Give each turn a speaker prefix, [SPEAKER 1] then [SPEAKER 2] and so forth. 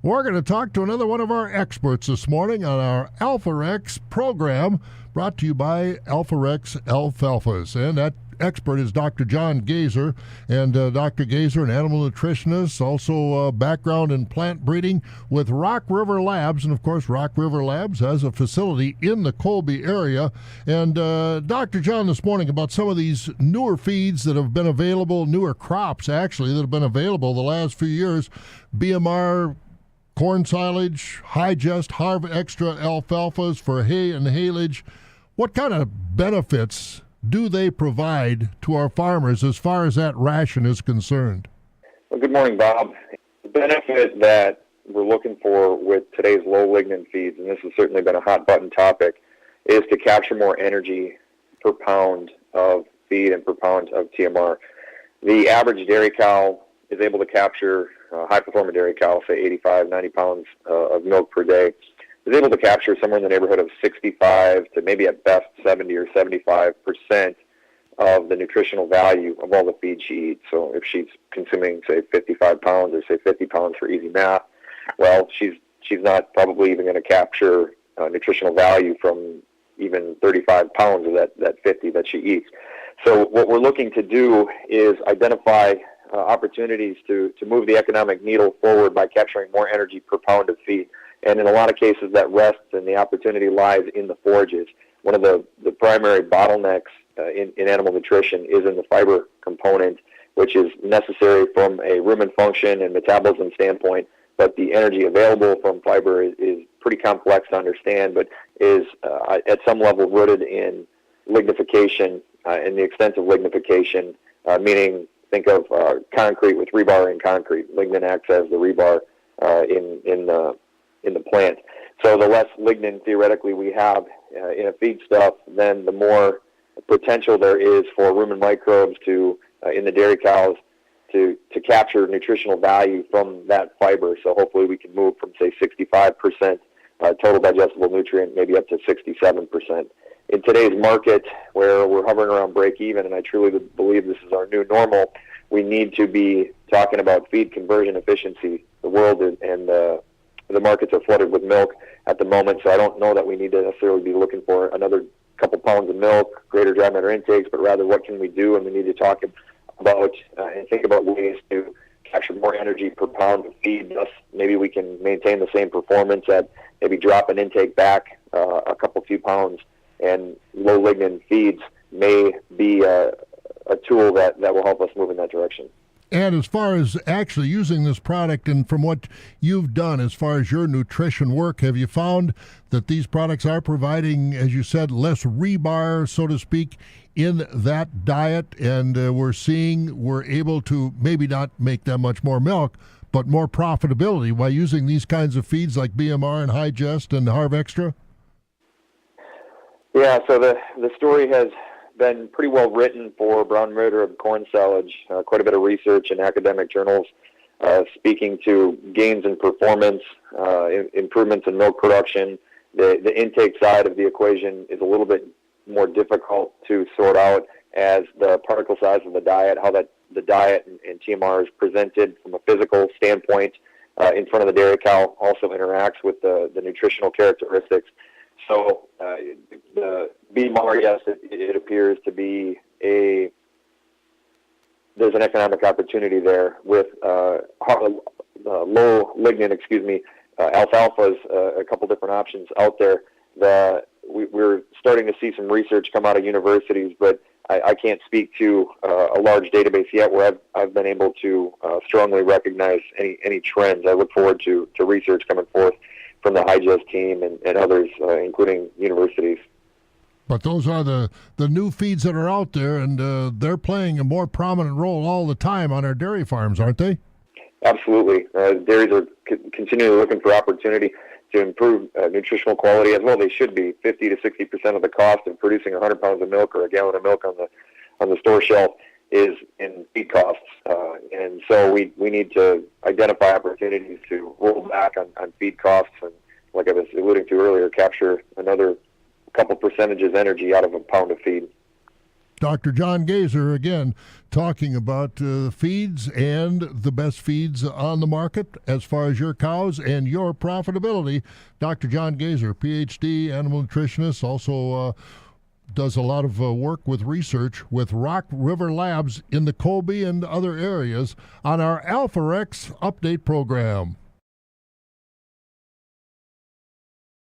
[SPEAKER 1] We're going to talk to another one of our experts this morning on our Alforex program, brought to you by Alforex Alfalfas. And that expert is Dr. John Gazer. And Dr. Gazer, an animal nutritionist, also background in plant breeding with Rock River Labs. And, of course, Rock River Labs has a facility in the Colby area. And Dr. John, this morning about some of these newer feeds that have been available, newer crops, actually, that have been available the last few years, BMR, corn silage, Hi-Gest, Harv Extra alfalfas for hay and haylage. What kind of benefits do they provide to our farmers as far as that ration is concerned?
[SPEAKER 2] Well, good morning, Bob. The benefit that we're looking for with today's low lignin feeds, and this has certainly been a hot button topic, is to capture more energy per pound of feed and per pound of TMR. The average dairy cow is able to capture, high-performing dairy cow, say 85, 90 pounds of milk per day, is able to capture somewhere in the neighborhood of 65 to maybe at best 70 or 75% of the nutritional value of all the feed she eats. So if she's consuming, say, 55 pounds or, say, 50 pounds for easy math, well, she's not probably even going to capture nutritional value from even 35 pounds of that 50 that she eats. So what we're looking to do is identify opportunities to move the economic needle forward by capturing more energy per pound of feed. And in a lot of cases, that rests and the opportunity lies in the forages. One of the primary bottlenecks in animal nutrition is in the fiber component, which is necessary from a rumen function and metabolism standpoint, but the energy available from fiber is pretty complex to understand, but is at some level rooted in lignification and the extent of lignification, meaning think of concrete with rebar in concrete. Lignin acts as the rebar in the plant. So the less lignin theoretically we have in a feedstuff, then the more potential there is for rumen microbes to in the dairy cows to capture nutritional value from that fiber. So hopefully we can move from, say, 65% total digestible nutrient maybe up to 67%. In today's market, where we're hovering around break even, and I truly believe this is our new normal, we need to be talking about feed conversion efficiency. The world and the markets are flooded with milk at the moment, so I don't know that we need to necessarily be looking for another couple pounds of milk, greater dry matter intakes, but rather what can we do, and we need to talk about and think about ways to capture more energy per pound of feed. Thus, maybe we can maintain the same performance at maybe drop an intake back a few pounds, and low lignin feeds may be a tool that will help us move in that direction.
[SPEAKER 1] And as far as actually using this product, and from what you've done as far as your nutrition work, have you found that these products are providing, as you said, less rebar, so to speak, in that diet? And we're able to maybe not make that much more milk, but more profitability by using these kinds of feeds like BMR and Hi-Gest and Harv Extra?
[SPEAKER 2] Yeah, so the story has been pretty well written for brown rib corn silage. Quite a bit of research in academic journals speaking to gains in performance, improvements in milk production. The intake side of the equation is a little bit more difficult to sort out, as the particle size of the diet, how the diet and TMR is presented from a physical standpoint in front of the dairy cow also interacts with the nutritional characteristics. So the BMR, yes, it appears to be there's an economic opportunity there with low lignin, alfalfas, a couple different options out there. We're starting to see some research come out of universities, but I can't speak to a large database yet where I've been able to strongly recognize any trends. I look forward to research coming forth from the Hi-Gest team and others, including universities.
[SPEAKER 1] But those are the new feeds that are out there, and they're playing a more prominent role all the time on our dairy farms, aren't they?
[SPEAKER 2] Absolutely. Dairies are continually looking for opportunity to improve nutritional quality as well. They should be. 50 to 60% of the cost of producing 100 pounds of milk or a gallon of milk on the store shelf is in feed costs. And so we need to identify opportunities to roll back on feed costs and, like I was alluding to earlier, capture another couple percentages energy out of a pound of feed.
[SPEAKER 1] Dr. John Gazer again talking about feeds and the best feeds on the market as far as your cows and your profitability. Dr. John Gazer, PhD, animal nutritionist, also does a lot of work with research with Rock River Labs in the Colby and other areas on our Alforex update program.